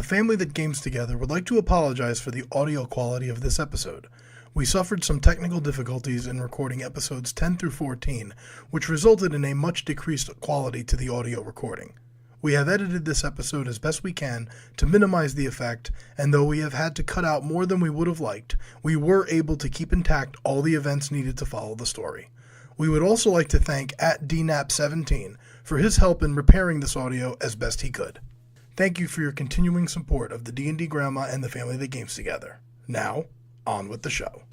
family that games together would like to apologize for the audio quality of this episode. We suffered some technical difficulties in recording episodes 10 through 14, which resulted in a much decreased quality to the audio recording. We have edited this episode as best we can to minimize the effect, and though we have had to cut out more than we would have liked, we were able to keep intact all the events needed to follow the story. We would also like to thank @DNAP17 for his help in repairing this audio as best he could. Thank you for your continuing support of the D&D Grandma and the family that games together. Now, on with the show.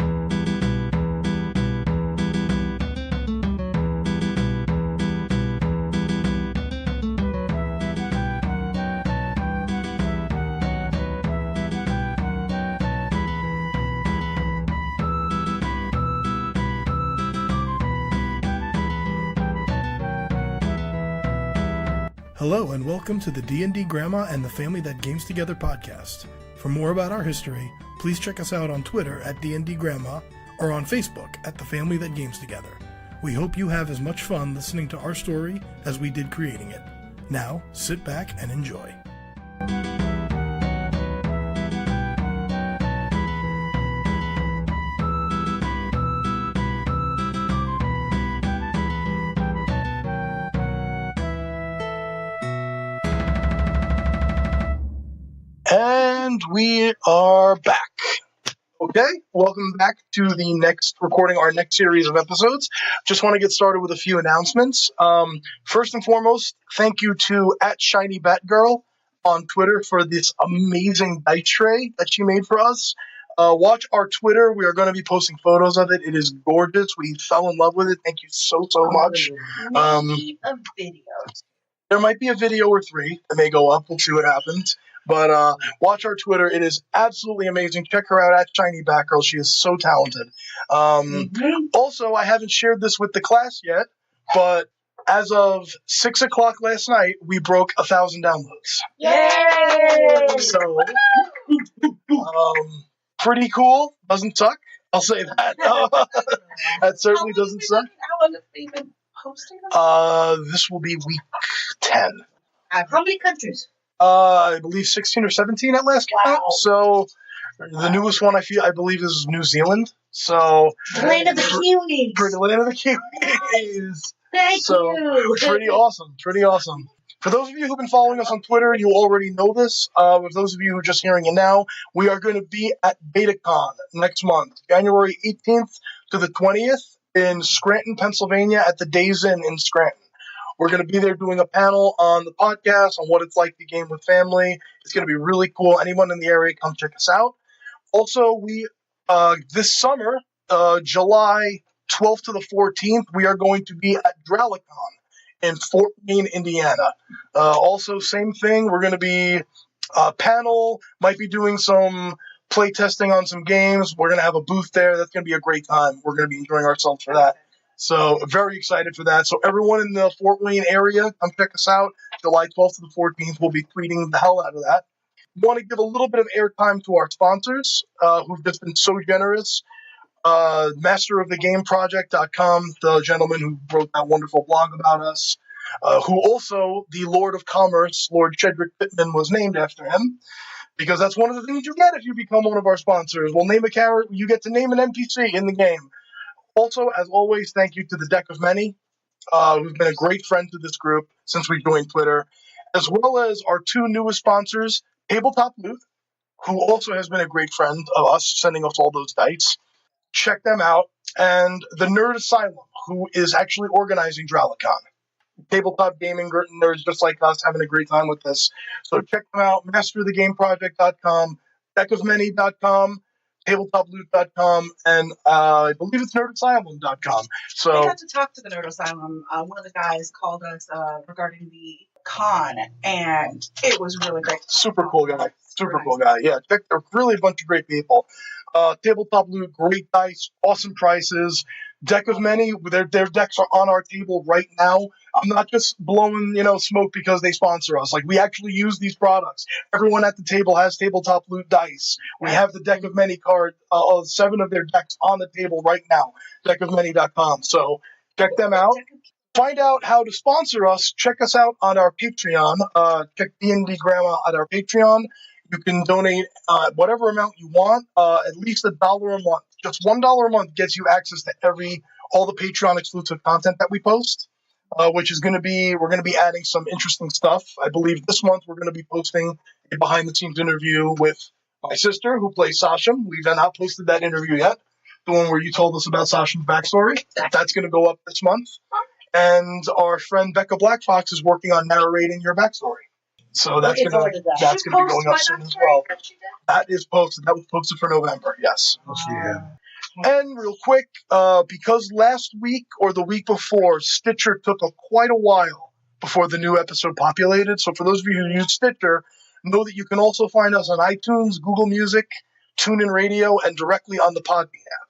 Hello and welcome to the D&D Grandma and the Family That Games Together podcast. For more about our history, please check us out on Twitter @D&D Grandma or on Facebook @The Family That Games Together. We hope you have as much fun listening to our story as we did creating it. Now, sit back and enjoy. And we are back. Okay, welcome back to the next recording, our next series of episodes. Just want to get started with a few announcements. First and foremost, thank you to @ShinyBatGirl on Twitter for this amazing dice tray that she made for us. Watch our Twitter. We are going to be posting photos of it. It is gorgeous. We fell in love with it. Thank you so much. Maybe a video. There might be a video or three that may go up. We'll see what happens. But watch our Twitter. It is absolutely amazing. Check her out @ShinyBatGirl. She is so talented. Also, I haven't shared this with the class yet, but as of 6 o'clock last night, we broke 1,000 downloads. Yay! So, pretty cool. Doesn't suck. I'll say that. That certainly doesn't suck. How long have we been posting? This will be week 10. How many countries? I believe 16 or 17 at last count. So the newest one I believe is New Zealand. So The land of the Kiwis. The land of the Kiwis. Thank you. Pretty awesome. For those of you who've been following us on Twitter, you already know this. For those of you who are just hearing it now, we are going to be at BetaCon next month, January 18th to the 20th in Scranton, Pennsylvania at the Days Inn in Scranton. We're going to be there doing a panel on the podcast on what it's like to game with family. It's going to be really cool. Anyone in the area, come check us out. Also, we this summer, July 12th to the 14th, we are going to be at Dralicon in Fort Wayne, Indiana. Also, same thing. We're going to be a panel, might be doing some play testing on some games. We're going to have a booth there. That's going to be a great time. We're going to be enjoying ourselves for that. So, very excited for that. So, everyone in the Fort Wayne area, come check us out. July 12th to the 14th, we'll be tweeting the hell out of that. Want to give a little bit of airtime to our sponsors, who've just been so generous. MasterOfTheGameProject.com, the gentleman who wrote that wonderful blog about us, who also, the Lord of Commerce, Lord Shedrick Pittman, was named after him. Because that's one of the things you get if you become one of our sponsors. We'll name a character, you get to name an NPC in the game. Also, as always, thank you to the Deck of Many, who's been a great friend to this group since we joined Twitter, as well as our two newest sponsors, Tabletop Loot, who also has been a great friend of us, sending us all those dice. Check them out. And the Nerd Asylum, who is actually organizing Dralicon. Tabletop gaming nerds just like us having a great time with this. So check them out, masterofthegameproject.com, deckofmany.com, tabletoploot.com, and I believe it's nerdasylum.com. So we got to talk to the Nerd Asylum. One of the guys called us regarding the con, and it was really great. Super cool guy. Yeah, they're really a bunch of great people. Tabletop Loot, great dice, awesome prices. Deck of Many, their decks are on our table right now. I'm not just blowing, smoke because they sponsor us. Like, we actually use these products. Everyone at the table has Tabletop Loot dice. We have the Deck of Many card, 7 of their decks on the table right now. Deckofmany.com. So check them out. Find out how to sponsor us. Check us out on our Patreon. Check D&D Grandma at our Patreon. You can donate whatever amount you want, at least $1 a month. Just $1 a month gets you access to all the Patreon exclusive content that we post, which is going to be, we're going to be adding some interesting stuff. I believe this month we're going to be posting a behind-the-scenes interview with my sister, who plays Sachem. We've not posted that interview yet, the one where you told us about Sachem's backstory. That's going to go up this month. And our friend Becca Blackfox is working on narrating your backstory. So that's going to be going up soon as well. That is posted. That was posted for November, yes. Yeah. And real quick, because last week or the week before, Stitcher took quite a while before the new episode populated. So for those of you who use Stitcher, know that you can also find us on iTunes, Google Music, TuneIn Radio, and directly on the Podbean app.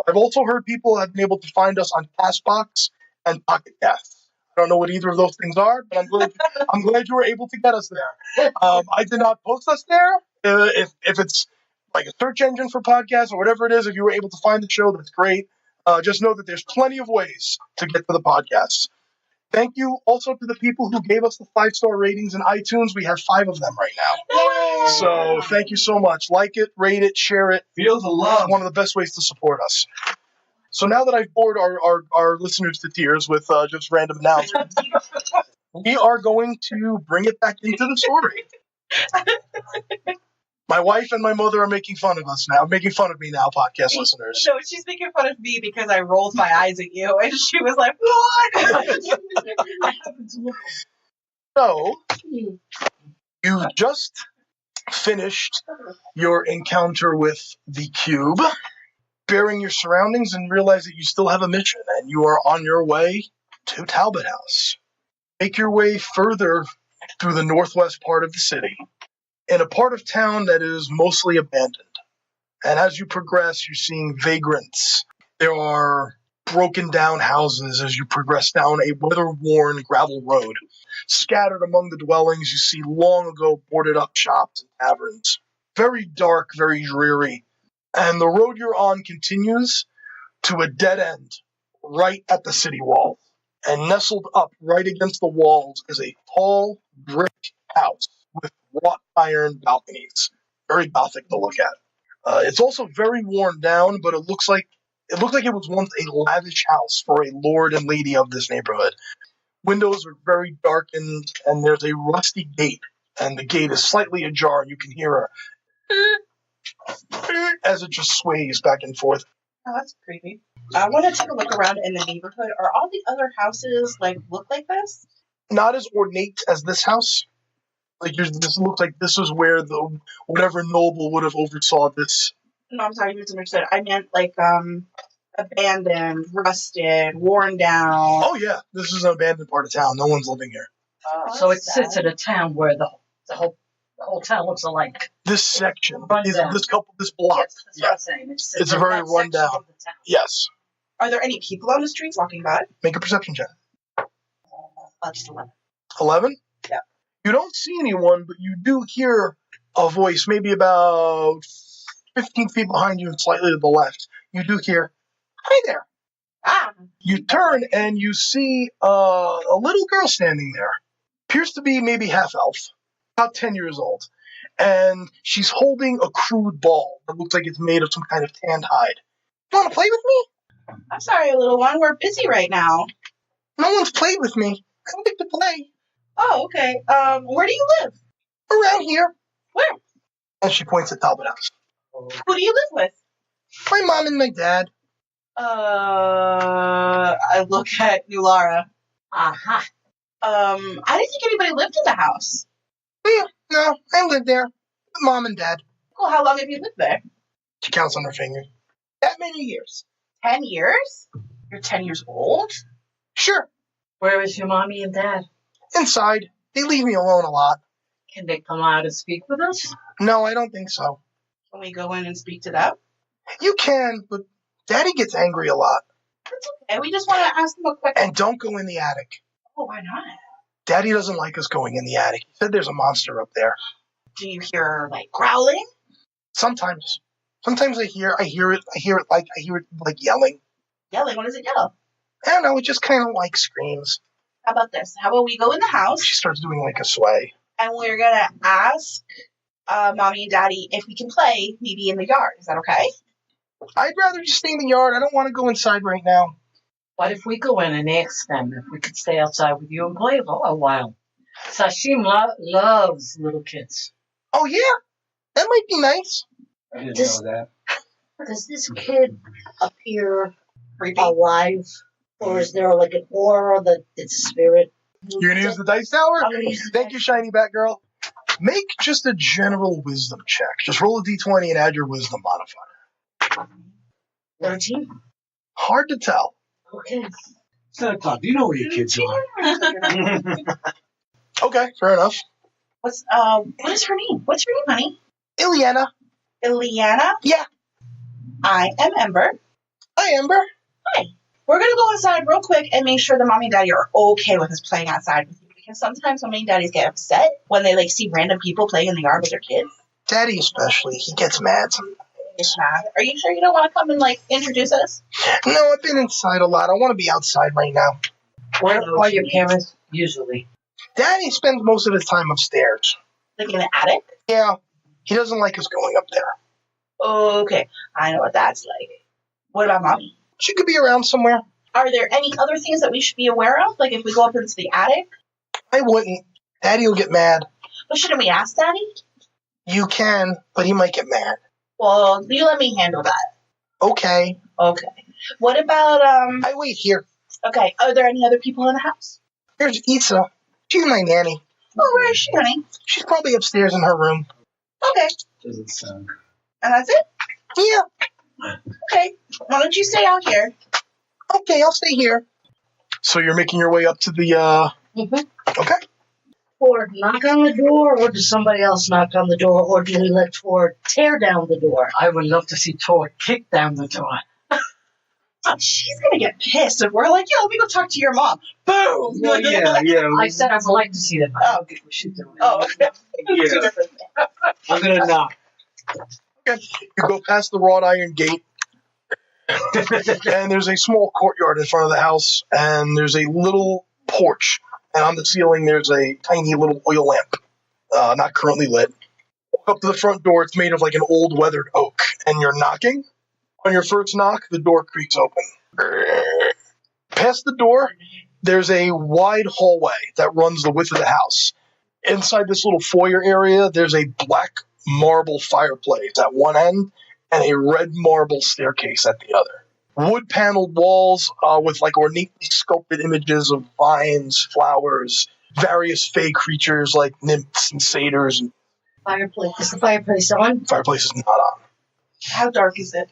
I've also heard people have been able to find us on CastBox and Pocket Cast. I don't know what either of those things are, but I'm glad you were able to get us there. I did not post us there. If it's like a search engine for podcasts or whatever it is, if you were able to find the show, that's great. Just know that there's plenty of ways to get to the podcast. Thank you also to the people who gave us the 5-star ratings in iTunes. We have 5 of them right now. So thank you so much. Like it, rate it, share it. Feel the love. It's one of the best ways to support us. So now that I've bored our listeners to tears with just random announcements, we are going to bring it back into the story. My wife and my mother are making fun of us now, making fun of me now, podcast listeners. No, she's making fun of me because I rolled my eyes at you, and she was like, "What?" So, you just finished your encounter with the cube, bearing your surroundings, and realize that you still have a mission, and you are on your way to Talbot House. Make your way further through the northwest part of the city, in a part of town that is mostly abandoned. And as you progress, you're seeing vagrants. There are broken down houses as you progress down a weather-worn gravel road. Scattered among the dwellings, you see long ago boarded up shops and taverns. Very dark, very dreary. And the road you're on continues to a dead end right at the city wall. And nestled up right against the walls is a tall brick house with wrought iron balconies. Very gothic to look at. It's also very worn down, but it looks like it was once a lavish house for a lord and lady of this neighborhood. Windows are very darkened, and there's a rusty gate, and the gate is slightly ajar, and you can hear as it just sways back and forth. Oh, that's creepy. I want to take a look around in the neighborhood. Are all the other houses look like this? Not as ornate as this house. This looks like this is where whatever noble would have oversaw this. No, I'm sorry, you misunderstood. I meant abandoned, rusted, worn down. Oh yeah, this is an abandoned part of town. No one's living here. Oh, So it that's sits sad. in a town where the whole town looks alike. This section, Rundown. this block. Yes, that's what I'm saying. It's a very that section rundown. of the town. Yes. Are there any people on the streets walking by? Make a perception check. Just 11. 11? Yeah. You don't see anyone, but you do hear a voice, maybe about 15 feet behind you and slightly to the left. You do hear, "Hi there." Ah! You turn and you see a little girl standing there. Appears to be maybe half-elf, about 10 years old. And she's holding a crude ball that looks like it's made of some kind of tanned hide. "You want to play with me?" I'm sorry, little one. We're busy right now. "No one's played with me. I don't like to play." Oh, okay. Where do you live? "Around here." Where? And she points at Talbot House. Who do you live with? "My mom and my dad." I look at Nulara. Aha. I didn't think anybody lived in the house. No, I live there with mom and dad. Well, how long have you lived there? She counts on her fingers. That many years. 10 years? You're 10 years old? Sure. Where is your mommy and dad? Inside. They leave me alone a lot. Can they come out and speak with us? No, I don't think so. Can we go in and speak to them? You can, but Daddy gets angry a lot. That's okay. We just want to ask them a quick... And don't go in the attic. Oh, why not? Daddy doesn't like us going in the attic. He said there's a monster up there. Do you hear, growling? Sometimes. Sometimes I hear it like yelling. Yelling? What does it yell? I don't know, it just kind of like screams. How about this? How about we go in the house, She starts doing like a sway. and we're going to ask Mommy and Daddy if we can play maybe in the yard. Is that okay? I'd rather just stay in the yard. I don't want to go inside right now. What if we go in and ask them if we could stay outside with you and play a while? Sachem loves little kids. Oh, yeah? That might be nice. I didn't This- know that. Does this kid appear Creepy. alive? Or is there like an aura that it's a spirit? You're going to use the dice tower? I'm gonna use the Thank you, Shiny Batgirl. Make just a general wisdom check. Just roll a d20 and add your wisdom modifier. 13? Hard to tell. Okay. Santa Claus, you know where your kids are. Okay, fair enough. What is her name? What's her name, honey? Ileana. Ileana? Yeah. I am Ember. Hi, Ember. We're gonna go inside real quick and make sure that Mommy and Daddy are okay with us playing outside with you. Because sometimes Mommy and Daddies get upset when they see random people playing in the yard with their kids. Daddy especially. He gets mad. It's mad. Are you sure you don't want to come and introduce us? No, I've been inside a lot. I want to be outside right now. Where are your parents usually? Daddy spends most of his time upstairs. Like in the attic? Yeah, he doesn't like us going up there. Okay, I know what that's like. What about Mommy? She could be around somewhere. Are there any other things that we should be aware of? Like if we go up into the attic? I wouldn't. Daddy will get mad. But shouldn't we ask Daddy? You can, but he might get mad. Well, you let me handle that. Okay. Okay. What about, I wait here. okay, are there any other people in the house? Here's Isa. She's my nanny. Oh, where is she, honey? She's probably upstairs in her room. Okay. Doesn't sound. And that's it? Yeah. Okay. Why don't you stay out here? Okay, I'll stay here. So you're making your way up to the, Mhm. Okay. Or knock on the door, or does somebody else knock on the door, or do we let Tor tear down the door? I would love to see Tor kick down the door. She's gonna get pissed if we're like, yeah, let me go talk to your mom. Boom! Well, yeah. I said I would like to see that. Oh. We should do it. Oh, okay. Yeah. Two different things. I'm gonna knock. Okay. You go past the wrought iron gate, and there's a small courtyard in front of the house, and there's a little porch, and on the ceiling there's a tiny little oil lamp, not currently lit. Walk up to the front door. It's made of an old weathered oak, and you're knocking. On your first knock, the door creaks open. Past the door, there's a wide hallway that runs the width of the house. Inside this little foyer area, there's a black marble fireplace at one end and a red marble staircase at the other. Wood-paneled walls with ornately sculpted images of vines, flowers, various fey creatures like nymphs and satyrs. And Fireplace. Is the fireplace on? fireplace is not on. How dark is it?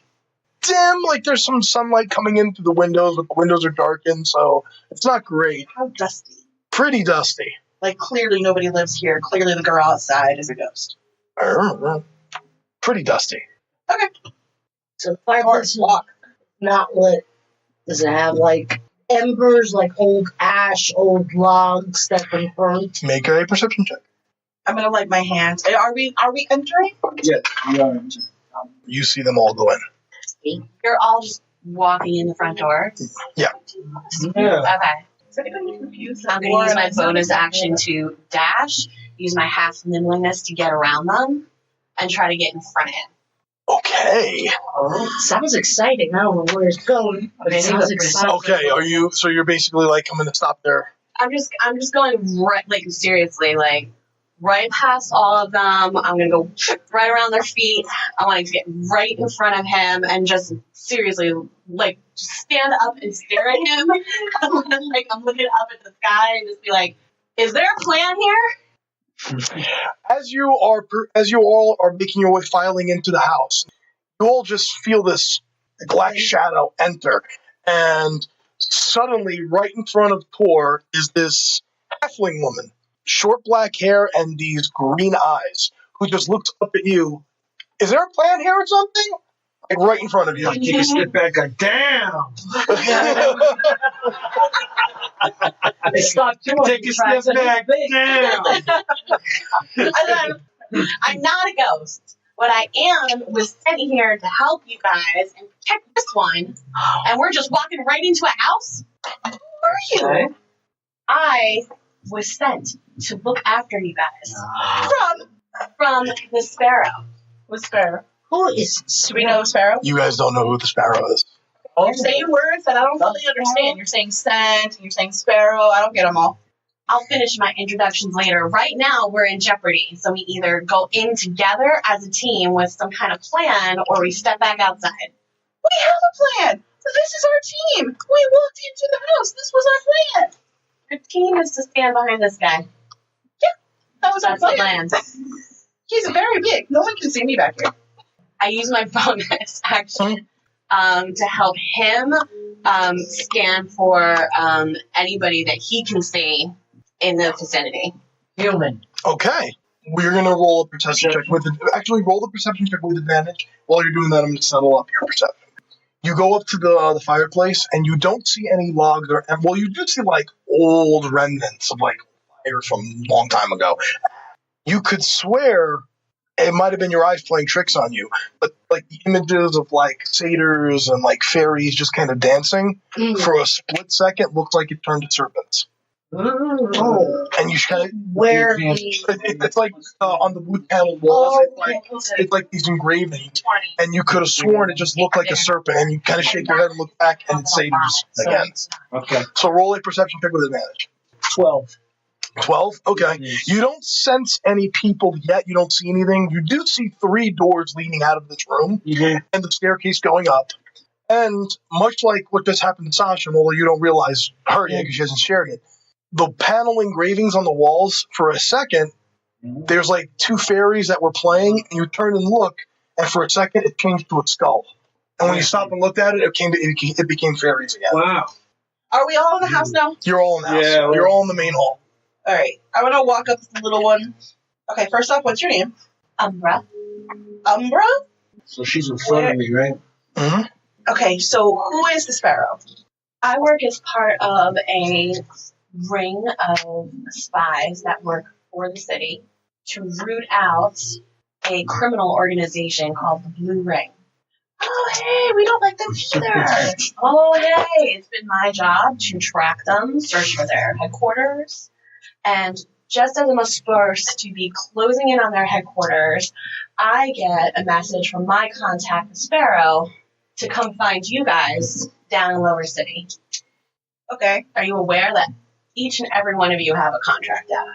Dim, there's some sunlight coming in through the windows, but the windows are darkened, so it's not great. How dusty? Pretty dusty. Clearly nobody lives here. Clearly the girl outside is a ghost. Pretty dusty. So the fireplace is not lit. Does it have embers, old ash, old logs that have been burnt? Make a perception check. I'm gonna light my hand. Are we entering? Yeah, we are. You see them all go in. You're all just walking in the front door. Yeah. Yeah. Okay. Is anybody confused? I'm going to use my bonus action to dash, use my half nimbleness to get around them, and try to get in front of him. Okay. Oh, sounds exciting. I don't know where it's going, but it sounds exciting. Okay, so you're basically coming to stop there. I'm just going right, seriously, right past all of them. I'm going to go right around their feet. I want to get right in front of him and just seriously, stand up and stare at him. I'm looking up at the sky and just be like, is there a plan here? As you all are making your way filing into the house, you all just feel this black shadow enter, and suddenly, right in front of Tor is this halfling woman, short black hair and these green eyes, who just looks up at you. Is there a plan here or something? Right in front of you. Take a step back. Damn. Stop doing Take a step back. Damn. I'm not a ghost. What I am was sent here to help you guys and protect this one, and we're just walking right into a house? Who are you? I was sent to look after you guys. from the Sparrow. Who's Sparrow? Who is Do we know Sparrow? You guys don't know who the Sparrow is. You're saying words that I don't fully understand. You're saying scent, and you're saying sparrow. I don't get them all. I'll finish my introductions later. Right now, we're in jeopardy, so we either go in together as a team with some kind of plan, or we step back outside. We have a plan. This is our team. We walked into the house. This was our plan. The team is to stand behind this guy. That was our That's the plan. plan. He's very big. No one can see me back here. I use my bonus action to help him scan for anybody that he can see in the vicinity. Human. Okay. We're going to roll a perception check with actually roll the perception check with advantage. While you're doing that, I'm going to settle up your perception. You go up to the fireplace, and you don't see any logs well, you do see like old remnants of like fire from a long time ago. You could swear it might have been your eyes playing tricks on you, but like the images of like satyrs and like fairies just kind of dancing for a split second looked like it turned to serpents. Oh, And you kind of where it's like on the wood panel walls. It's like these engravings, and you could have sworn it just looked like a serpent. And you kind of shake your head and look back, and it's satyrs again. Okay. So roll a perception check with advantage. 12. 12? Okay. You don't sense any people yet. You don't see anything. You do see 3 doors leading out of this room, and the staircase going up. And much like what just happened to Sachem, although you don't realize her yet because she hasn't shared it, the panel engravings on the walls, for a second, there's like 2 fairies that were playing, and you turn and look, and for a second it changed to a skull. And when you stopped and looked at it, it became fairies again. Wow. Are we all in the house now? You're all in the house. Yeah, You're all in the main hall. All right. I'm going to walk up to the little one. Okay, first off, what's your name? Umbra. Umbra? So she's in front of me, right? Mm-hmm. Okay, so who is the Sparrow? I work as part of a ring of spies that work for the city to root out a criminal organization called the Blue Ring. Oh, hey, we don't like them either. Oh, hey, it's been my job to track them, search for their headquarters, and just as I'm supposed to be closing in on their headquarters, I get a message from my contact, the Sparrow, to come find you guys down in Lower City. Okay. Are you aware that each and every one of you have a contract out?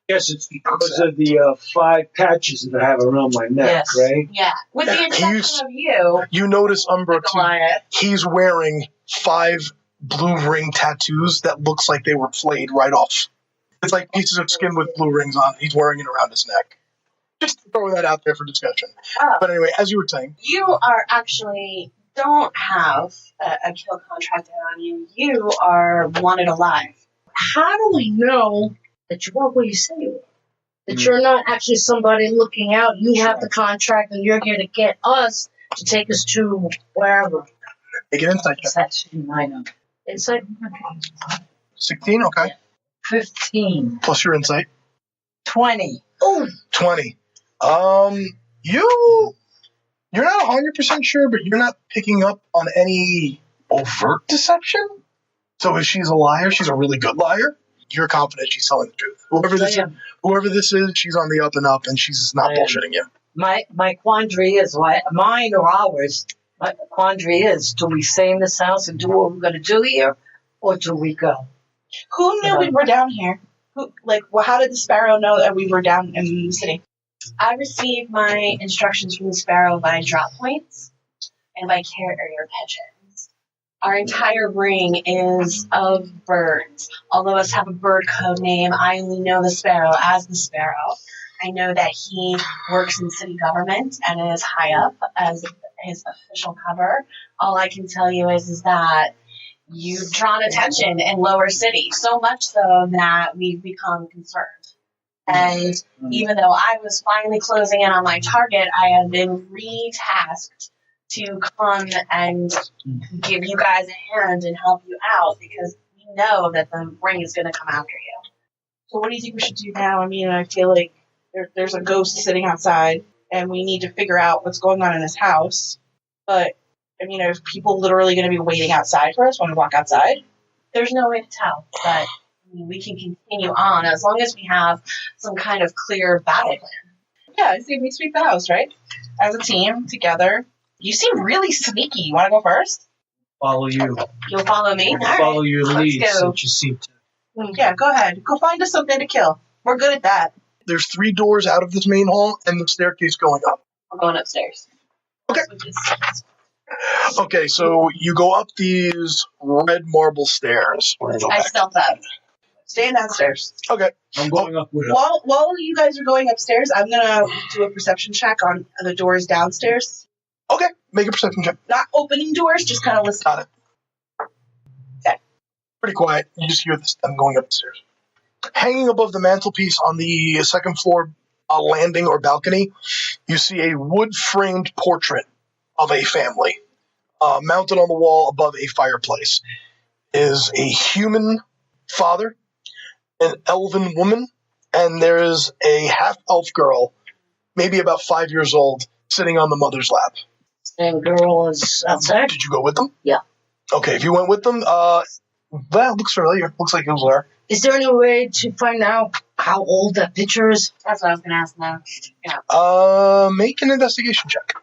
Yes, it's because of the 5 patches that I have around my neck, Yes. right? Yeah. With the exception of you, You notice Umbra too. Goliath. He's wearing 5 blue ring tattoos that looks like they were flayed right off. It's like pieces of skin with blue rings on. He's wearing it around his neck. Just throwing that out there for discussion. Oh. But anyway, as you were saying, You are actually don't have a kill contract out on you. You are wanted alive. how do we know that you are where you say you are? That you're not actually somebody looking out. You have the contract, and you're here to get us to take us to wherever. make an insight check. That's minor. It's like 16, okay. 15. Plus your insight. 20. oh, 20. You're not 100% sure, but you're not picking up on any overt deception. So if she's a liar, she's a really good liar. You're confident she's telling the truth. Whoever this is, she's on the up and up, and she's not bullshitting you. My quandary is mine or ours. My quandary is: do we stay in this house and do what we're going to do here, or do we go? Who knew we were down here? How did the Sparrow know that we were down in the city? I received my instructions from the Sparrow by drop points and by carrier pigeons. Our entire ring is of birds. All of us have a bird code name. I only know the Sparrow as the Sparrow. I know that he works in city government and is high up as his official cover. All I can tell you is that you've drawn attention in Lower City, so much so that we've become concerned. And even though I was finally closing in on my target, I have been re-tasked to come and give you guys a hand and help you out because we know that the ring is going to come after you. So what do you think we should do now? I mean, I feel like there's a ghost sitting outside, and we need to figure out what's going on in this house. But, I mean, are people literally going to be waiting outside for us when we walk outside? There's no way to tell, but we can continue on as long as we have some kind of clear battle plan. Yeah, I say we sweep the house, right? As a team, together. You seem really sneaky. You want to go first? Follow you. You'll follow me? All Follow right. your Let's lead go. since you seem to. Yeah, go ahead. Go find us something to kill. We're good at that. There's 3 doors out of this main hall and the staircase going up. We're going upstairs. Okay. Which is- Okay, so you go up these red marble stairs. I stealth out. Staying downstairs. Okay. I'm going up with her. While you guys are going upstairs, I'm gonna do a perception check on the doors downstairs. Okay, make a perception check. Not opening doors, just kind of listening. Got it. Pretty quiet. You just hear them going upstairs. Hanging above the mantelpiece on the second floor landing or balcony, you see a wood-framed portrait of a family mounted on the wall above a fireplace. Is a human father, an elven woman, and there is a half-elf girl, maybe about 5 years old, sitting on the mother's lap. And girl is outside. Did you go with them? Yeah. Okay, if you went with them, that looks familiar. Looks like it was there. Is there any way to find out how old that picture is? That's what I was going to ask now. Make an investigation check.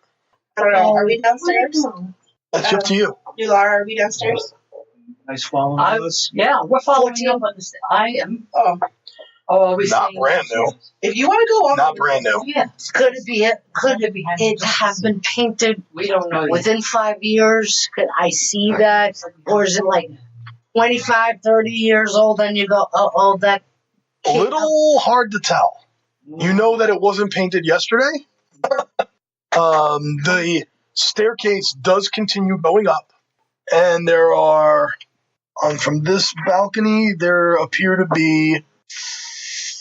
I don't know. Are we downstairs? That's up to you. Nulara, are we downstairs? Nice following us. Yeah, we're following you up on this. I am. Oh, Oh, are we Not saying- brand new. if you want to go on, Not brand new. Yeah. Could it be it? Could it have been painted? We don't know. Within 5 years? Could I see that? Or is it like 25, 30 years old and you go, oh, that A little hard to tell. You know that it wasn't painted yesterday. The staircase does continue going up, and there are, from this balcony, there appear to be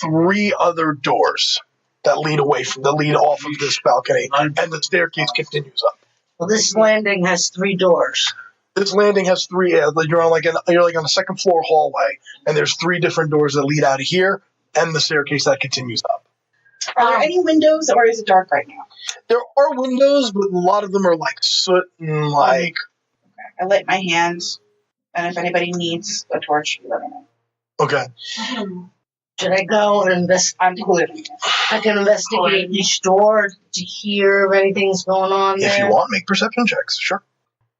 3 other doors that lead off of this balcony, and the staircase continues up. Well, this landing has 3 doors. This landing has 3. You're on a second floor hallway, and there's 3 different doors that lead out of here, and the staircase that continues up. are there any windows, or is it dark right now? There are windows, but a lot of them are like soot and like. I lit my hand, and if anybody needs a torch, let me know. Okay. Should I go and I'm including. I can investigate each door to hear if anything's going on If there? you want, make perception checks. Sure.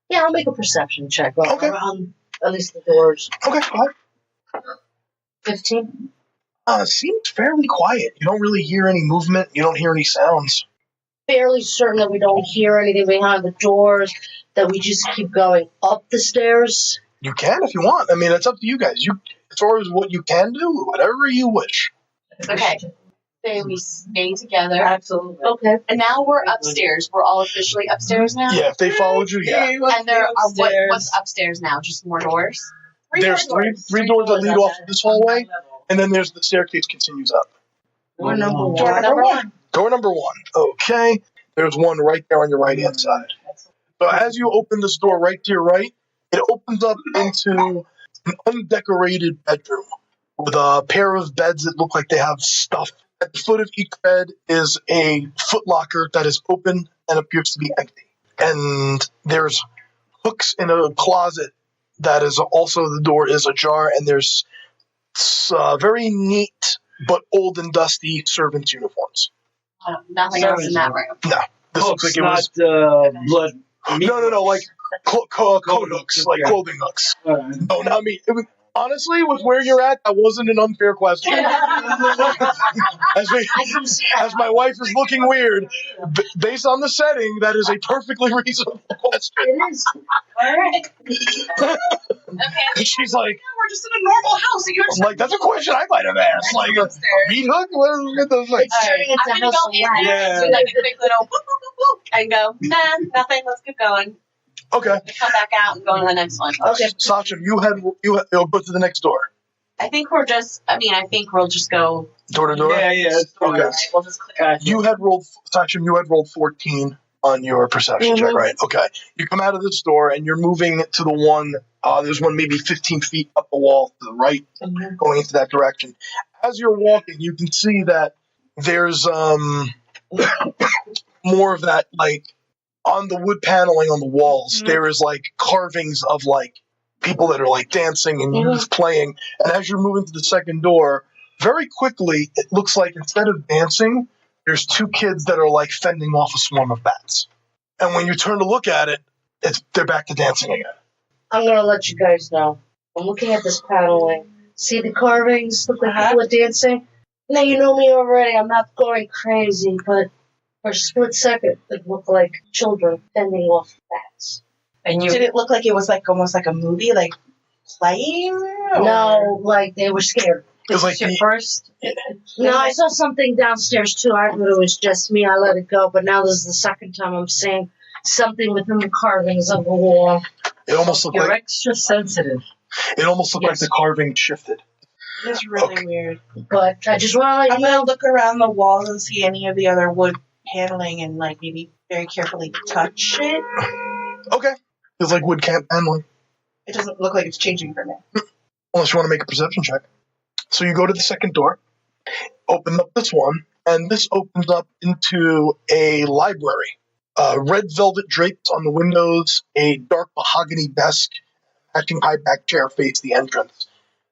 Yeah, I'll make a perception check Okay. around at least the doors. Okay, go ahead. 15? Seems fairly quiet. You don't really hear any movement. You don't hear any sounds. Fairly certain that we don't hear anything behind the doors, that we just keep going up the stairs. You can if you want. I mean, it's up to you guys. As far as what you can do, whatever you wish. Okay. Say we stay together. Absolutely. Okay. And now we're upstairs. We're all officially upstairs now? Yeah, if they followed you, yeah. And there are what's upstairs now? Just more doors? There's three doors that lead off of this hallway, and then there's the staircase continues up. Door number one. Door number 1. Door number 1. Okay. There's one right there on your right-hand side. So as you open this door right to your right, it opens up into an undecorated bedroom with a pair of beds that look like they have stuff. At the foot of each bed is a footlocker that is open and appears to be empty. And there's hooks in a closet that is also, the door is ajar, and there's very neat but old and dusty servants' uniforms. Nothing else in that room. This looks like it was... blood. No, like coat hooks, like clothing hooks. Alright. No, not me. Honestly, with where you're at, that wasn't an unfair question. As my wife is looking weird, based on the setting, that is a perfectly reasonable question. It is. Alright. And she's like, We're just in a normal house. And you're that's a question I might have asked. Like, a meat hook? What are those like? It's turning into I'm gonna House go of in Wax. there, do like a quick little whoop, whoop, whoop, whoop, and go, nah, nothing, let's keep going. Okay. Come back out and go to the next one. Okay. Sachem, you go to the next door. I think we'll just go. Door to door? Yeah. Okay. Alright, we'll just clear. Sachem, you had rolled 14 on your perception check, right? Okay. You come out of this door and you're moving to the one, there's one maybe 15 feet up the wall to the right, going into that direction. As you're walking, you can see that there's more of that, like, on the wood paneling on the walls, there is, like, carvings of, like, people that are, like, dancing and youth playing. And as you're moving to the second door, very quickly, it looks like instead of dancing, there's two kids that are like fending off a swarm of bats. And when you turn to look at it, they're back to dancing again. I'm gonna let you guys know. I'm looking at this paneling. See the carvings? Look like people are dancing. Now you know me already. I'm not going crazy, but for a split second, it looked like children fending off bats. And you Did it look like it was like almost like a movie, like playing? Or? No, like they were scared. It was like your first. No, I saw something downstairs too. I thought it was just me. I let it go, but now this is the second time I'm seeing something within the carvings of the wall. it almost looked You're like extra sensitive. like the carving shifted. It's really Okay. weird. But I just want to let I'm you know. gonna look around the walls and see any of the other wood paneling and like maybe very carefully touch it. Okay. It's like wood camp paneling. It doesn't look like it's changing for me. Unless you want to make a perception check. So you go to the second door, open up this one, and this opens up into a library. Red velvet drapes on the windows, a dark mahogany desk, matching high back chair face the entrance.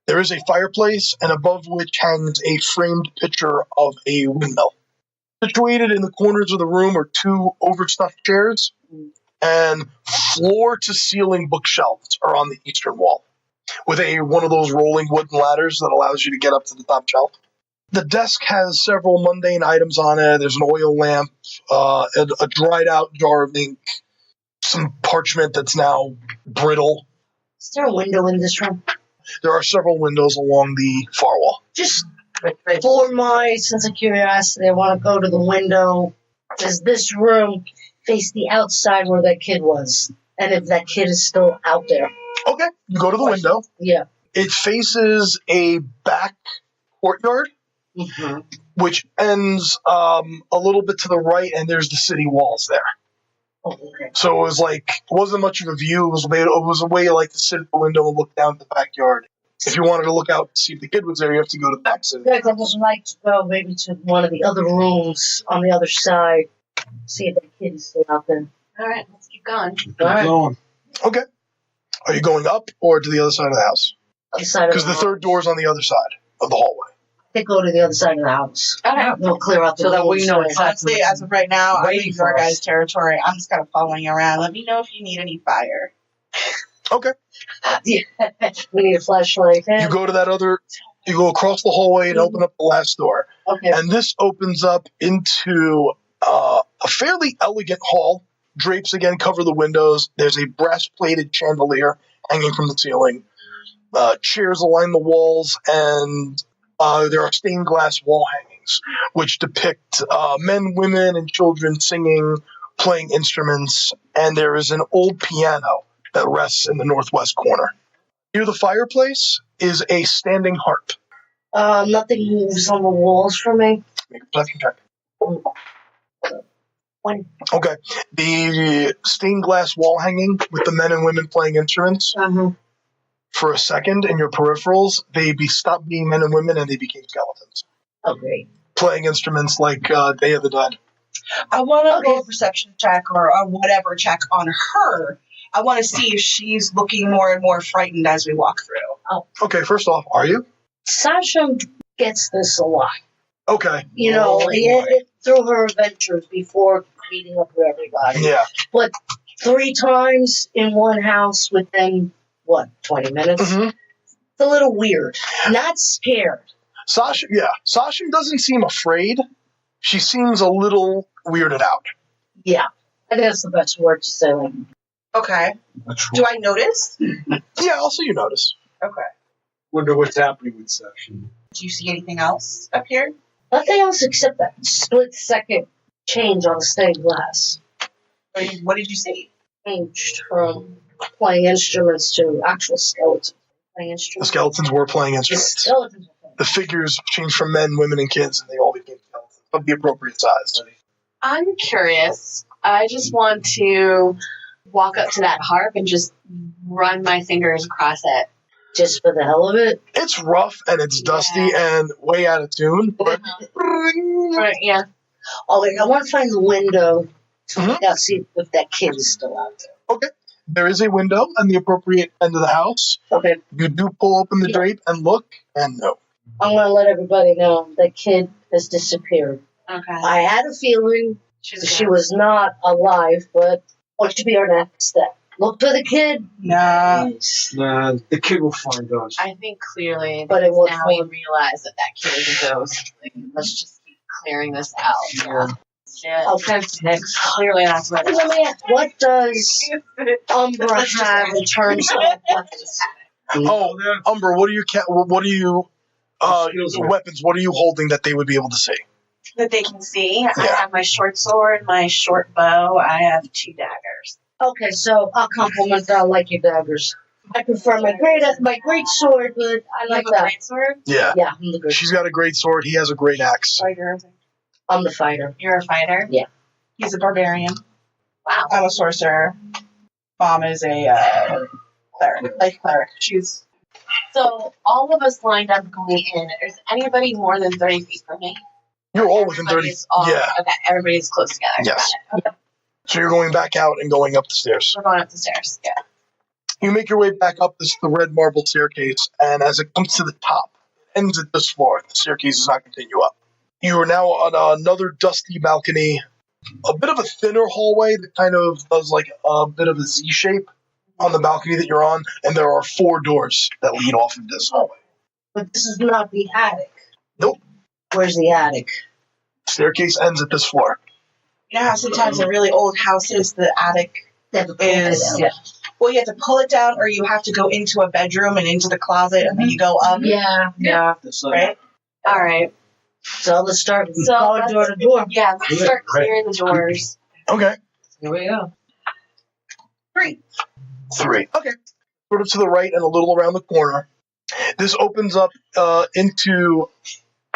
There is a fireplace, and above which hangs a framed picture of a windmill. Situated in the corners of the room are two overstuffed chairs, and floor-to-ceiling bookshelves are on the eastern wall, with one of those rolling wooden ladders that allows you to get up to the top shelf. The desk has several mundane items on it. There's an oil lamp, a dried-out jar of ink, some parchment that's now brittle. Is there a window in this room? There are several windows along the far wall. Just for my sense of curiosity, I want to go to the window. Does this room face the outside where that kid was? And if that kid is still out there? Okay, you go to the window. Yeah. It faces a back courtyard, Mm-hmm. which ends a little bit to the right, and there's the city walls there. Oh, okay. So it wasn't much of a view. It was a way like to sit at the window and look down at the backyard. If you wanted to look out to see if the kid was there, you have to go to the back city. I would like to go maybe to one of the other rooms on the other side, see if the kid is still out there. All right, let's keep going. All right. Going. Okay. Are you going up or to the other side of the house? Other side of Because the third door's on the other side of the hallway. I think go to the other side of the house. Okay. We'll clear out the So that rooms we know first. it's not- Honestly, as of right now, I'm Waiting in for your us. guys' territory. I'm just kind of following around. Let me know if you need any fire. Okay. Yeah. We need a flashlight. You go to you go across the hallway and open up the last door. Okay. And this opens up into a fairly elegant hall. Drapes again cover the windows. There's a brass-plated chandelier hanging from the ceiling. Chairs aline the walls, and there are stained glass wall hangings, which depict men, women, and children singing, playing instruments. And there is an old piano that rests in the northwest corner. Near the fireplace is a standing harp. Nothing moves on the walls for me. Make a perception check. When Okay. The stained glass wall hanging with the men and women playing instruments, for a second in your peripherals, stopped being men and women and they became skeletons. Oh, great. Playing instruments like Day of the Dead. I want to Okay. roll a perception check or a whatever check on her. I want to see if she's looking more and more frightened as we walk through. Okay, first off, are you? Sachem gets this a lot. Okay. You know, Oh, boy. through her adventures before meeting up with everybody. Yeah. 3 times in one house within, 20 minutes? Mm-hmm. It's a little weird. Not scared. Sachem doesn't seem afraid. She seems a little weirded out. Yeah. I think that's the best word to say. Like, Okay. Do I notice? Yeah, also you notice. Okay. Wonder what's happening with Sachem. Do you see anything else up here? nothing else except that split second change on the stained glass. What did you see? Changed from playing instruments to actual skeletons playing The instruments. skeletons were playing The instruments. skeletons were playing. The figures changed from men, women, and kids, and they all became skeletons of the appropriate size. I'm curious. I just want to walk up to that harp and just run my fingers across it. Just for the hell of it. It's rough and it's dusty and way out of tune, but Right, yeah. Oh, wait, I want to find the window to Mhm. look out, see if that kid is still out there. there is a window on the appropriate end of the house. Okay, You do pull open the Yeah. drape and look, and no. I'm going to let everybody know that kid has disappeared. Okay. I had a feeling She's she was not alive, but what should be our next step? Look for the kid. Nah. Nah, the kid will find us. I think clearly, But it because was now we fun. realize that kid is a ghost. Like, let's just keep clearing this out. Yeah. Shit. Okay. Next, clearly that's what Let me ask, what does Umbra Let's just have in terms of weapons? Oh, Umber, what are you weapons? What are you holding that they would be able to see? That they can see. I Yeah. have my short sword, my short bow. I have 2 daggers. Okay, so I'll compliment that. I like your daggers. I prefer my great sword, but I You like have a that. great sword? Yeah. Yeah, I'm the good. She's got a great sword. He has a great axe. Fighter, I think. I'm the fighter. You're a fighter? He's a barbarian. Wow. I'm a sorcerer. Mom is a cleric. Life cleric. She's So, all of us lined up going in. Is anybody more than 30 feet from me? You're all within 30. Everybody's all- Yeah. Okay, everybody's close together. Yes. Got it. Okay, So you're going back out and going up the stairs. we're going up the stairs. Yeah. You make your way back up the red marble staircase, and as it comes to the top, it ends at this floor. The staircase does not continue up. You are now on another dusty balcony, a bit of a thinner hallway that kind of does like a bit of a Z shape on the balcony that you're on, and there are 4 doors that lead off of this hallway. But this is not the attic. Nope. Where's the attic? Staircase ends at this floor. you know how sometimes in really old houses the attic They have to pull it is down. well you have to pull it down or you have to go into a bedroom and into the closet and then you go up. Yeah. That's not Right? All right. So let's start So going let's- door to door. Yeah, let's start clearing the doors. Okay. Here we go. 3. 3. Okay. Sort of to the right and a little around the corner. This opens up into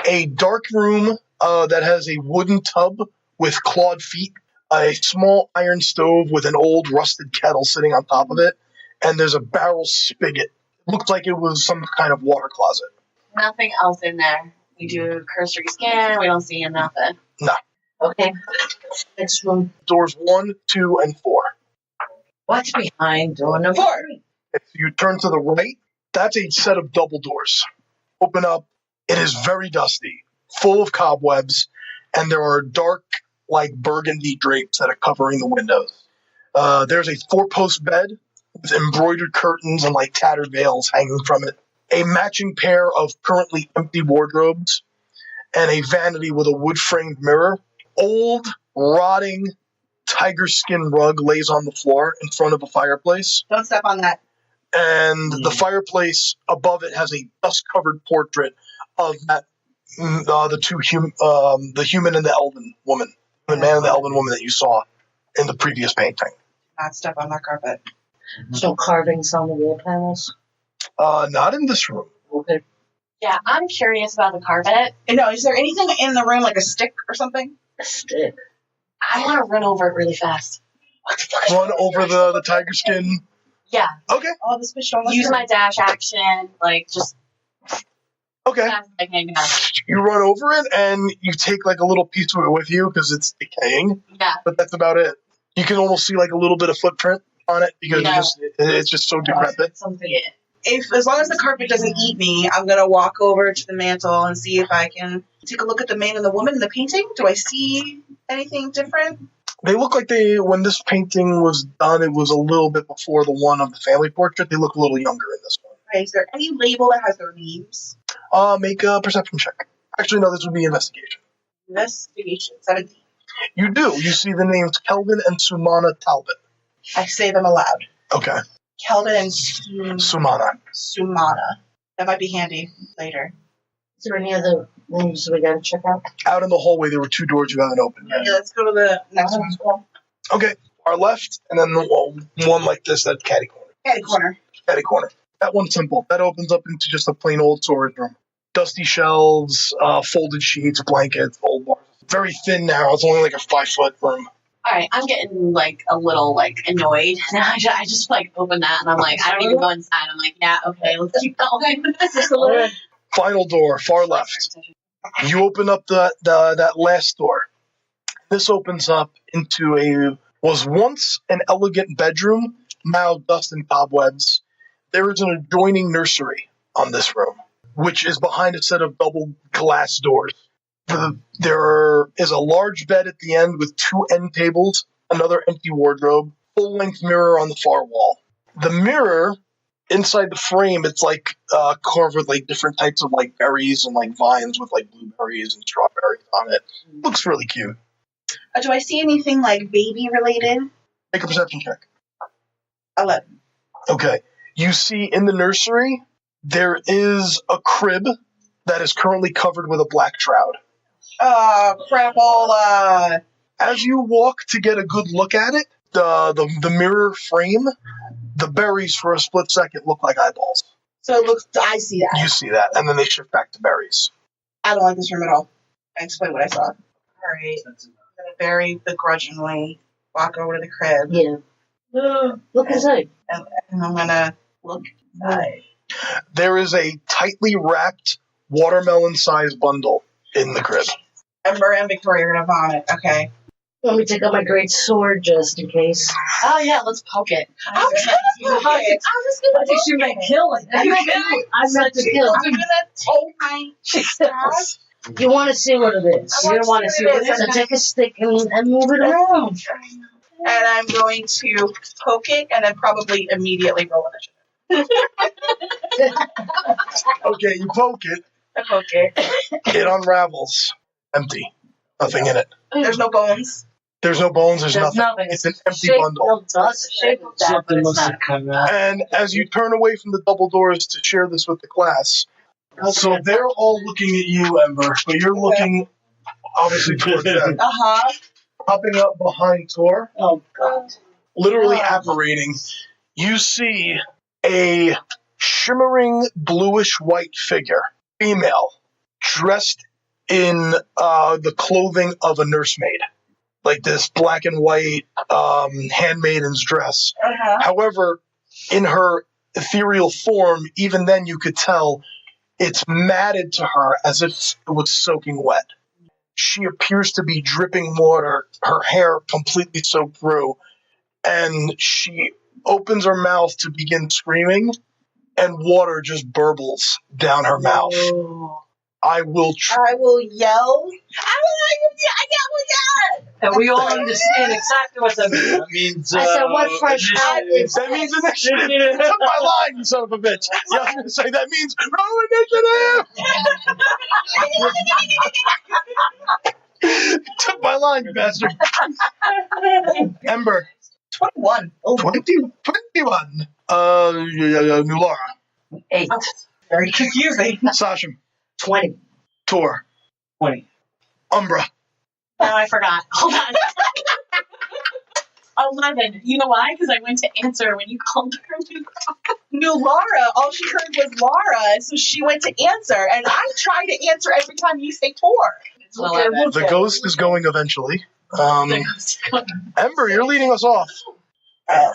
a dark room that has a wooden tub with clawed feet, a small iron stove with an old rusted kettle sitting on top of it, and there's a barrel spigot. Looks like it was some kind of water closet. Nothing else in there. We do a cursory scan. We don't see nothing. Okay. Next room. Doors 1, 2, and 4. What's behind door number 4. 3? If you turn to the right, that's a set of double doors. Open up. It is very dusty, full of cobwebs, and there are dark, like burgundy drapes that are covering the windows. There's a 4-post bed with embroidered curtains and like tattered veils hanging from it. A matching pair of currently empty wardrobes, and a vanity with a wood-framed mirror. Old, rotting tiger skin rug lays on the floor in front of a fireplace. Don't step on that. And the fireplace above it has a dust-covered portrait of that the human and the elven woman, the man and the elven woman that you saw in the previous painting. Not step on that carpet. There's no carvings on the wall panels. Not in this room. Okay. Yeah, I'm curious about the carpet. And no, is there anything in the room like a stick or something? A stick. I want to run over it really fast. Run over the tiger skin. Yeah, Okay. Oh, this bitch don't use my dash action, like just Okay. fast as I can. You run over it and you take like a little piece of it with you because it's decaying, Yeah, but that's about it. You can almost see like a little bit of footprint on it because Yeah. it's just so decrepit. something. If as long as the carpet doesn't eat me, I'm gonna walk over to the mantle and see if I can take a look at the man and the woman in the painting. Do I see anything different? They look like when this painting was done, it was a little bit before the one of the family portrait. They look a little younger in this one. Okay, is there any label that has their names? Make a perception check. Actually, no, this would be investigation. Investigation 17. You do. You see the names Kelvin and Sumana Talbot. I say them aloud. Okay. Kelvin and Sumana. Sumana. That might be handy later. Is there any other rooms we gotta check out? Out in the hallway, there were 2 doors you haven't opened yet. Yeah, let's go to the next one. Okay. Our left, and then one like this, that catty corner. Catty corner. Catty corner. That one's simple. That opens up into just a plain old storage room. Dusty shelves, folded sheets, blankets, old bars. Very thin now. It's only like a 5-foot room. All right, I'm getting like a little like annoyed. I just like open that and I'm like, I don't even go inside. I'm like, yeah, okay, let's keep going. Final door, far left. You open up that last door. This opens up into was once an elegant bedroom, now dust and cobwebs. There is an adjoining nursery on this room, which is behind a set of double glass doors. There is a large bed at the end with 2 end tables, another empty wardrobe, full-length mirror on the far wall. The mirror, inside the frame, it's like carved with like different types of like berries and like vines with like blueberries and strawberries on it. Looks really cute. Do I see anything like baby related? Make a perception check. 11. Okay. You see in the nursery, there is a crib that is currently covered with a black shroud. Crapola. As you walk to get a good look at it, the mirror frame, the berries for a split second look like eyeballs. So it looks, I see that. You see that, and then they shift back to berries. I don't like this room at all. I explain what I saw. Alright. I'm gonna very begrudgingly walk over to the crib. Yeah. Look inside. And I'm gonna look inside. There is a tightly wrapped watermelon-sized bundle in the crib. Ember and Victoria are gonna vomit. Okay. Let me take out my great sword just in case. Oh yeah, let's poke it. I was gonna poke it. I think she may kill it. I meant to kill I'm it. gonna take my You want to see what it is. I You don't want to see what it is. So take a stick and move it around. and I'm going to poke it and then probably immediately roll initiative. Okay, you poke it, I poke it. it unravels. Empty. Nothing in it. There's no bones. There's no bones, there's There's nothing. nothing. It's an empty Shape- bundle. No, it's the shape of that, but Something it's must not. have come out. And as you turn away from the double doors to share this with the class, so they're all looking at you, Ember, but you're looking obviously towards them. Uh-huh. Popping up behind Tor, Oh, God. literally apparating, you see a shimmering bluish-white figure, female, dressed in the clothing of a nursemaid. Like this black and white handmaiden's dress. Uh-huh. However, in her ethereal form, even then you could tell it's matted to her as if it was soaking wet. She appears to be dripping water, her hair completely soaked through, and she opens her mouth to begin screaming, and water just burbles down her mouth. I will I will yell. I will yell. And we all understand exactly what that means. That means, I said, what fresh out is That means initiative. You took my line, you son of a bitch. Yeah, I was going to say that means roll initiative. Took my line, you bastard. Ember. 21. Oh, 21. Nulara. 8. very confusing. Sachem. 20. Tor. 20. Umbra. Now I forgot. Hold on. 11. You know why? Because I went to answer when you called her. Nulara, all she heard was Lara, so she went to answer, and I try to answer every time you say Tor. It's 11. The ghost is going eventually. Ember, you're leading us off.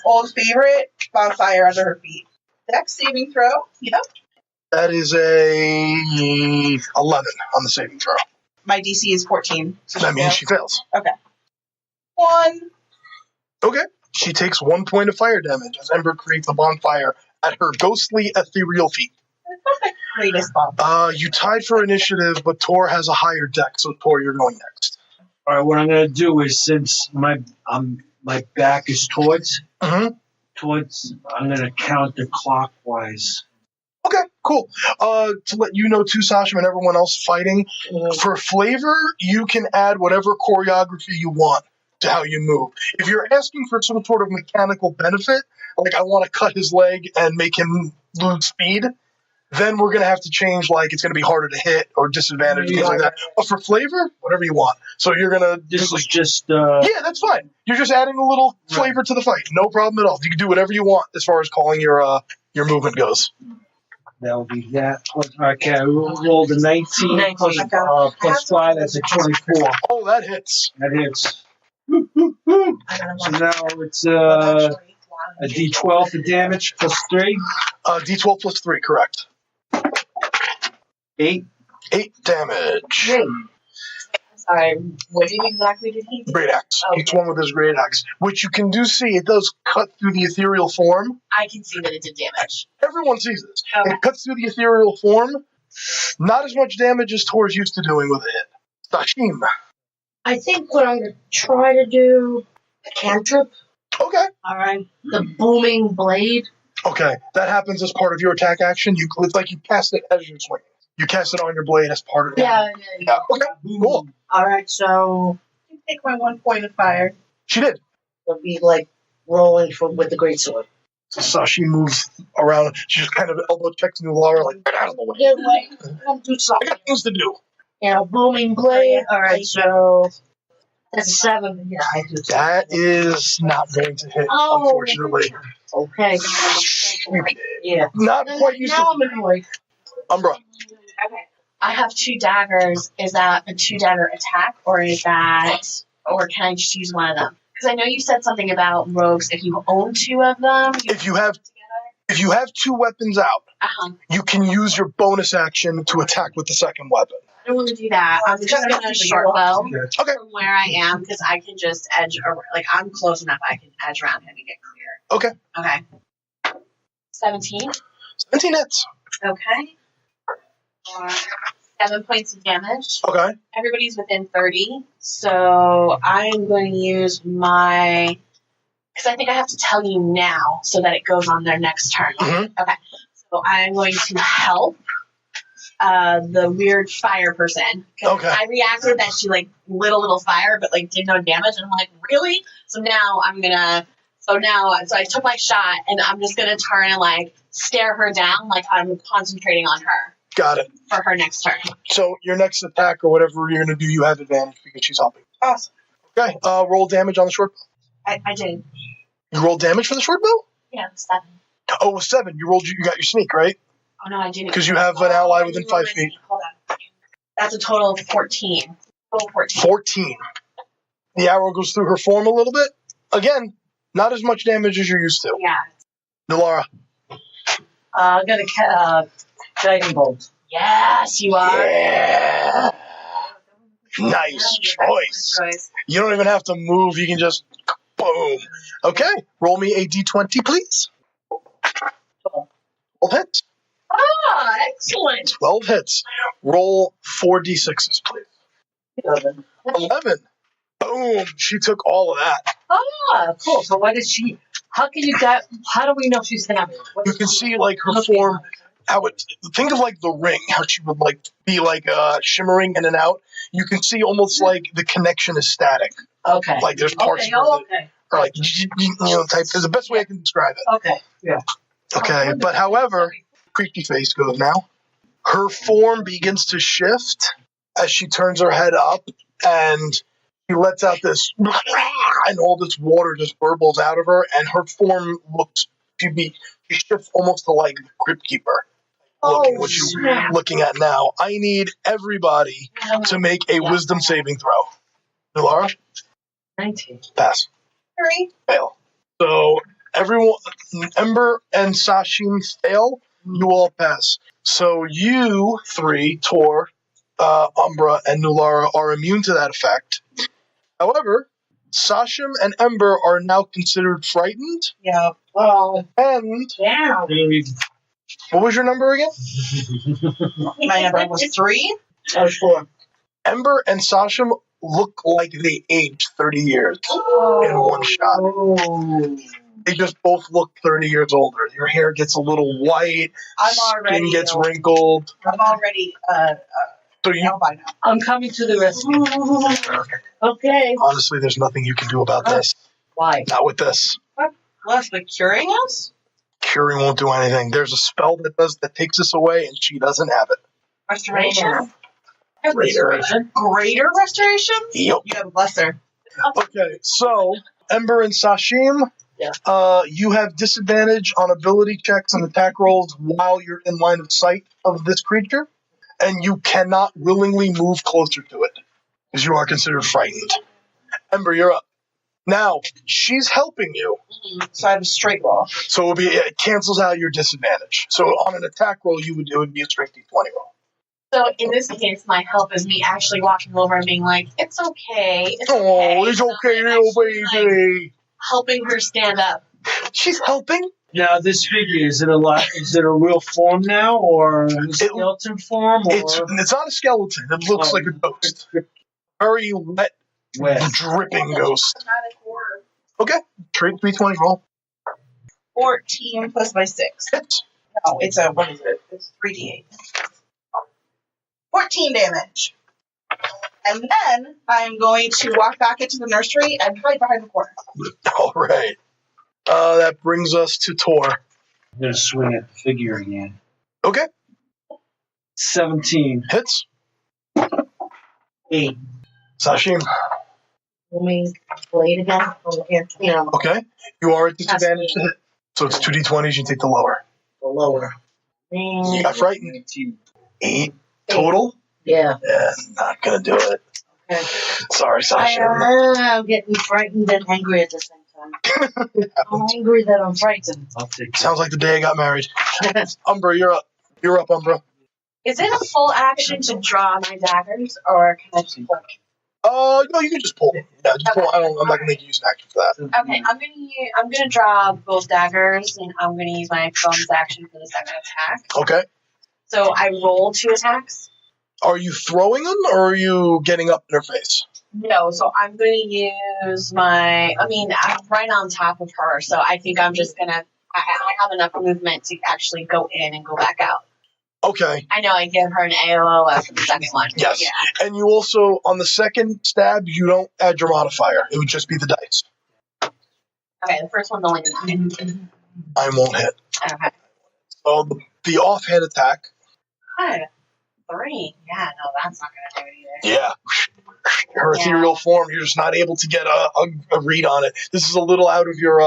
Old favorite, bonfire under her feet. Dex saving throw. Yep. That is a 11 on the saving throw. My DC is 14. So That means fails. she fails. 1. Okay. She takes 1 point of fire damage as Ember creates a bonfire at her ghostly ethereal feet. Greatest bomb. You tied for initiative, but Tor has a higher deck, so Tor, you're going next. All right, what I'm going to do is, since my back is towards, Mm-hmm. I'm going to counter clockwise. Okay, cool. To let you know, too, Sachem, and everyone else fighting, for flavor, you can add whatever choreography you want to how you move. If you're asking for some sort of mechanical benefit, like I want to cut his leg and make him lose speed, then we're going to have to change, like it's going to be harder to hit or disadvantage, things like that. But for flavor, whatever you want. So you're going to... This is just... yeah, that's fine. You're just adding a little flavor to the fight. No problem at all. You can do whatever you want as far as calling your movement goes. That will be that. Okay, I rolled a 19 plus 5, that's a 24. Oh, that hits. That hits. So now it's a D12 for damage plus 3. D12 plus 3, correct. 8. 8 damage. Sorry, what exactly did he do? Great axe. Okay. Each one with his great axe. Which you can do see, it does cut through the ethereal form. I can see that it did damage. Everyone sees this. Okay. It cuts through the ethereal form. Not as much damage as Tor's used to doing with a hit. Sachem. I think what I'm going to try to do, a cantrip. Okay. All right. The booming blade. Okay. That happens as part of your attack action. It's like you cast it as you're swinging. You cast it on your blade as part of it. Yeah. Okay. Cool. All right. So You take my 1 point of fire. She did. it'll be like rolling with the greatsword. So she moves around. She just kind of elbow checks Nulara, like, get out of the way. Get away. Come do I something. got things to do. Booming blade. All right. So that's 7. Yeah, I do. That is not going to hit, Oh. unfortunately. Okay. Yeah. Not quite used Now to I'm annoyed. Umbra. Okay. I have 2 daggers. Is that a 2-dagger attack, or or can I just use one of them? Because I know you said something about rogues. If you own 2 of them, If you have 2 weapons out, you can use your bonus action to attack with the second weapon. I don't want to do that. I'm just gonna short bow Okay. from where I am because I can just edge. Like I'm close enough. I can edge around him and get clear. Okay. Okay. 17. 17 hits. Okay. 7 points of damage. Okay. Everybody's within 30, so I'm going to use my. Because I think I have to tell you now so that it goes on their next turn. Mhm. Okay. So I'm going to help the weird fire person. 'Cause Okay. I reacted that she lit a little fire, but did no damage, and I'm like, really? So now I'm gonna. So I took my shot, and I'm just gonna turn and stare her down, like I'm concentrating on her Got it. for her next turn. So your next attack or whatever you're going to do, you have advantage because she's helping. Awesome. Okay. Roll damage on the short bow. I did. You roll damage for the short bow? Yeah, 7. Oh, it was 7. You got your sneak, right? Oh no, I didn't. Because you have an ally within 5 feet. Hold on. That's a total of 14. Total 14. 14. The arrow goes through her form a little bit. Again, not as much damage as you're used to. Yeah. Nulara. I'm going to guiding bolt. Yes, you are. Yeah. Nice choice. You don't even have to move. You can just boom. Okay. Roll me a d20, please. 12 hits. Ah, excellent. 12 hits. Roll 4d6s, please. 11. Boom. She took all of that. Ah, cool. So what is she? How do we know she's stabbing? You can see her form. Think of the ring, how she would be shimmering in and out. You can see almost like the connection is static. Okay. Like there's parts Okay. of it Okay. are type is the best way I can describe it. Okay. Yeah. Okay, but however, creepy face goes now. Her form begins to shift as she turns her head up, and she lets out this, and all this water just burbles out of her, and her form she shifts almost to the Crypt Keeper. What you're looking at now. I need everybody to make a wisdom saving throw. Nulara? 19. Pass. 3. Fail. So everyone, Ember and Sachem fail. You all pass. So you 3, Tor, Umbra, and Nulara are immune to that effect. However, Sachem and Ember are now considered frightened. Yeah. Well, And yeah. what was your number again? My number was 3. That was 4. Ember and Sachem look like they aged 30 years in one shot. Oh. They just both look 30 years older. Your hair gets a little white, skin gets wrinkled. I'm already So you, albino. I'm coming to the rescue. Okay. honestly, there's nothing you can do about this. Why? Not with this. Plus, the curing us? Curing won't do anything. There's a spell that takes this away, and she doesn't have it. Restoration? Greater. Greater restoration? Yep. You have lesser. Okay, so Ember and Sachem, you have disadvantage on ability checks and attack rolls while you're in line of sight of this creature, and you cannot willingly move closer to it, because you are considered frightened. Ember, you're up. Now, she's helping you, So I have a straight roll. so it cancels out your disadvantage. So on an attack roll, it would be a straight d20 roll. So in this case, my help is me actually walking over and being like, "It's okay. It's okay." Oh, it's okay, little baby. Helping her stand up. She's helping. Now, this figure, is it a real form now, or a skeleton form? Or? It's not a skeleton. It looks like a ghost. Very wet, dripping ghost. Dramatic horror. Okay, trade 320 roll. 14 plus my 6. No, it's a, what is it? It's 3d8. 14 damage. And then I'm going to walk back into the nursery and hide behind the corner. All right. That brings us to Tor. I'm going to swing at the figure again. Okay, 17. hits. 8. Sachem. Let me play it again. You know, Okay, you are at disadvantage to hit. So it's 2d20s, you take the lower. the lower. You got frightened. 19. 8 total? Yeah. Yeah, not gonna do it. Okay. Sorry, Sachem. I'm getting frightened and angry at the same time. I'm angry that I'm frightened. I'll take it. Sounds like the day I got married. Umbra, you're up. You're up, Umbra. Is it a full action to draw my daggers, or can I just look? No, you can just pull. Yeah, just pull. I'm not gonna make you use an action for that. Okay, I'm gonna draw both daggers, and I'm gonna use my bonus action for the second attack. Okay. So I roll 2 attacks. Are you throwing them, or are you getting up in her face? No, so I'm gonna use my. I'm right on top of her, so I think I'm just gonna. I have enough movement to actually go in and go back out. Okay. I know I give her an AOO after the second one. Yes. Yeah. And you also, on the second stab, you don't add your modifier. It would just be the dice. Okay, the first one's only 9. I won't hit. Okay. So the offhand attack. Good. 3. Yeah, no, that's not gonna do it either. Yeah. Her ethereal form, you're just not able to get a read on it. This is a little out of your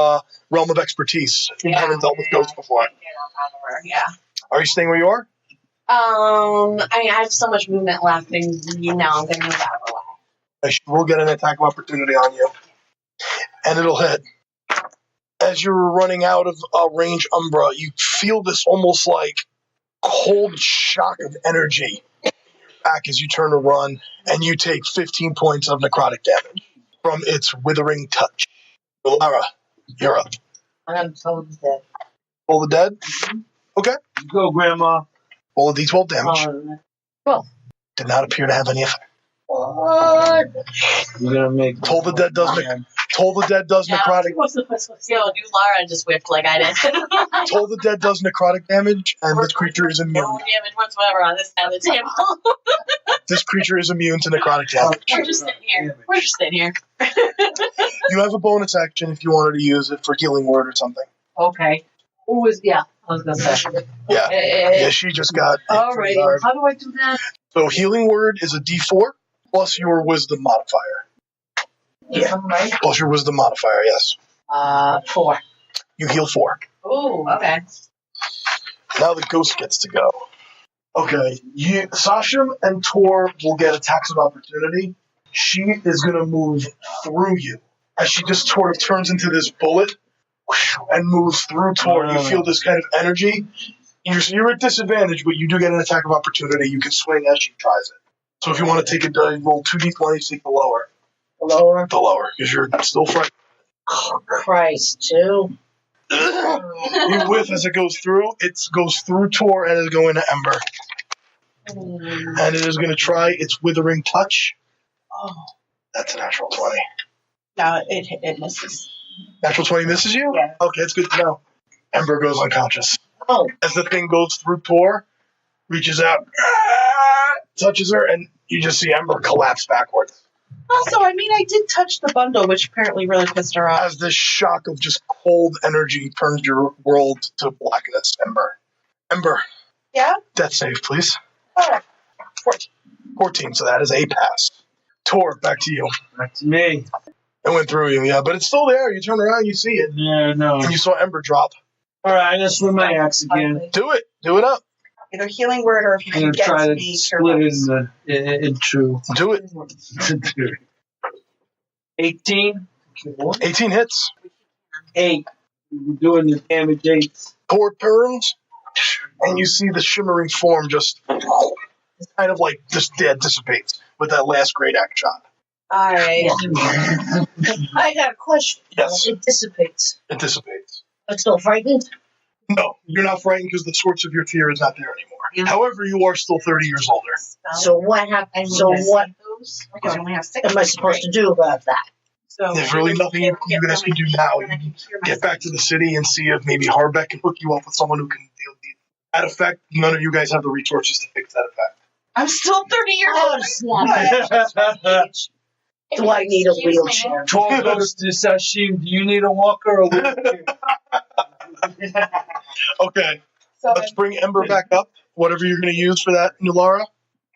realm of expertise. You haven't dealt with ghosts before. Get on top of her, yeah. Are you staying where you are? I have so much movement left, and I'm gonna move out of the way. She will get an attack of opportunity on you. And it'll hit. As you're running out of range, Umbra, you feel this almost like cold shock of energy back as you turn to run, and you take 15 points of necrotic damage from its withering touch. Nulara, you're up. I'm totally dead. Roll the dead. Okay. Go, Grandma. Roll a d12 damage. 12. Did not appear to have any effect. What? You're going to make... Toll the Dead does necrotic. Yo, Nulara just whipped like I did. Toll the Dead does necrotic damage, and this creature is No immune. damage whatsoever on this side of the table. This creature is immune to necrotic damage. We're just sitting here. You have a bonus action if you wanted to use it for healing word or something. Okay. Who was, yeah, I was going to say. Yeah. Yeah, she just got hit All pretty right. hard. How do I do that? So healing word is a d4 plus your wisdom modifier. Yeah. Right? Plus your wisdom modifier, yes. 4. You heal 4. Ooh, okay. Now the ghost gets to go. Okay, Sachem and Tor will get attacks of opportunity. She is going to move through you. As she just sort of turns into this bullet and moves through Tor, you feel this kind of energy. You're at disadvantage, but you do get an attack of opportunity. You can swing as she tries it. So if you want to take a die, roll 2d20, take the lower. Lower. The lower, because you're still frightened. Oh, Christ, too. You whiff as it goes through. It goes through Tor and is going to Ember. And it is going to try its withering touch. Oh. That's a natural 20. No, it misses. Natural 20 misses you? Yeah. Okay, it's good to know. Ember goes unconscious. Oh. As the thing goes through Tor, reaches out, touches her, and you just see Ember collapse backwards. Also, I did touch the bundle, which apparently really pissed her off. As this shock of just cold energy turns your world to blackness, Ember. Ember. Yeah? Death save, please. Oh. 14, so that is a pass. Tor, back to you. Back to me. It went through you, yeah, but it's still there. You turn around, you see it. Yeah, no. And you saw Ember drop. All right, I'm going to swing my axe again. Do it. Do it up. Either healing word or if you I'm can going to get try to to me. split it in two. Do it. 18. 18 hits. 8. We're doing the damage 8. Tor turns, and you see the shimmering form just kind of like just dissipates with that last great axe shot. Alright. I got a question. Yes. It dissipates. It dissipates. I'm still frightened? No, you're not frightened because the source of your fear is not there anymore. However, you are still 30 years older. So what happened? So what? those? Because you only have 6. Am I supposed to do about that? So There's really nothing you guys can do now. You can get back to the city and see if maybe Harbeck can hook you up with someone who can deal with that effect. None of you guys have the resources to fix that effect. I'm still 30 years Oh, old. snap. Do I need a wheelchair? Talk goes to Sachem. Do you need a walker or a wheelchair? Okay, So let's bring Ember back up. Whatever you're going to use for that, Nulara,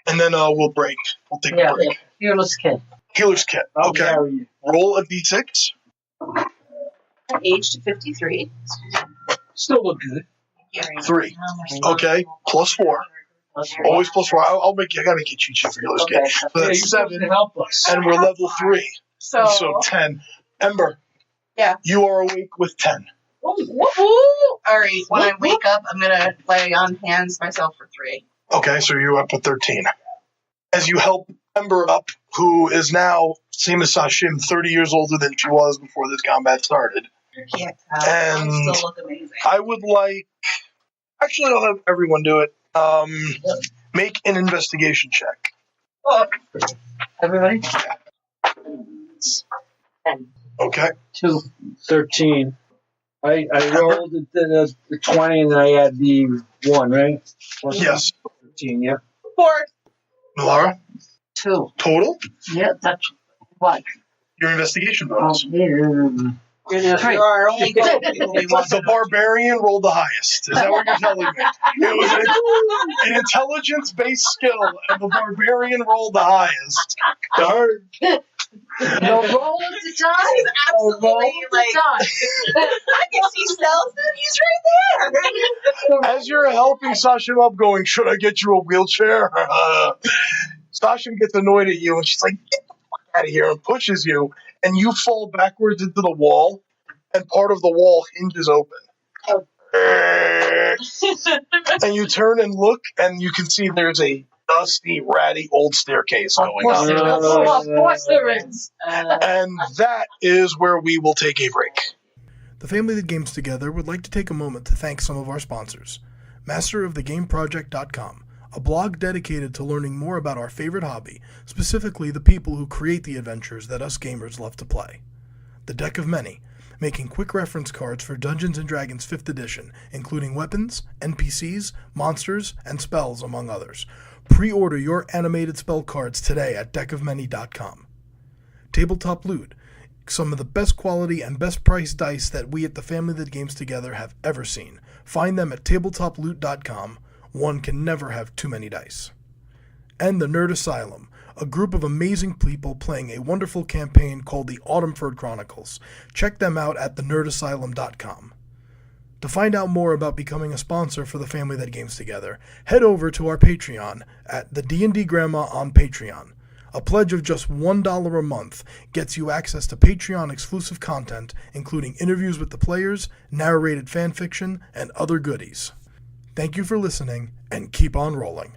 and then we'll break. We'll take a break. Fearless kid. Healer's kit. I'll Okay. carry you. Roll a d6. aged 53. Still look good. 3. Okay. +4. Always +4. I gotta make you a cheat sheet for Healer's Okay. kit. So Yeah, you're that's supposed 7, to help us. and we're level 3. So, So 10. Ember. Yeah. You are awake with 10. woo-hoo. All right. When I wake up, I'm gonna lay on hands myself for 3. Okay, so you're up to 13. As you help Ember up, who is now, same as Sachem, 30 years older than she was before this combat started. You can't tell. And I still look amazing. I would like... Actually, I'll have everyone do it. Make an investigation check. Oh, Everybody? Okay. 13. I rolled the 20 and I had the 1, right? Yes. 13, yeah. 4. Nulara, 2. total? Yeah, that's what? Your investigation Oh, bonus. yeah. You're our only goal. The barbarian rolled the highest. Is that what you're telling me? It was an intelligence-based skill, and the barbarian rolled the highest. Darn. The roll of the He's die. The roll absolutely of the like, die. I can see cells, and he's right there. As you're helping Sachem up, going, should I get you a wheelchair? Sachem gets annoyed at you, and she's like, get the fuck out of here, and pushes you, and you fall backwards into the wall, and part of the wall hinges open. And you turn and look, and you can see there's a dusty, ratty old staircase Of going course up. there is. Of course there is. And that is where we will take a break. The Family That Games Together would like to take a moment to thank some of our sponsors. MasterOfTheGameProject.com, a blog dedicated to learning more about our favorite hobby, specifically the people who create the adventures that us gamers love to play. The Deck of Many, making quick reference cards for Dungeons & Dragons 5th edition, including weapons, NPCs, monsters, and spells, among others. Pre-order your animated spell cards today at deckofmany.com. Tabletop Loot, some of the best quality and best priced dice that we at the Family That Games Together have ever seen. Find them at tabletoploot.com. One can never have too many dice. And the Nerd Asylum, a group of amazing people playing a wonderful campaign called the Autumnford Chronicles. Check them out at thenerdasylum.com. To find out more about becoming a sponsor for the Family That Games Together, head over to our Patreon at the D&D Grandma on Patreon. A pledge of just $1 a month gets you access to Patreon exclusive content, including interviews with the players, narrated fanfiction, and other goodies. Thank you for listening, and keep on rolling.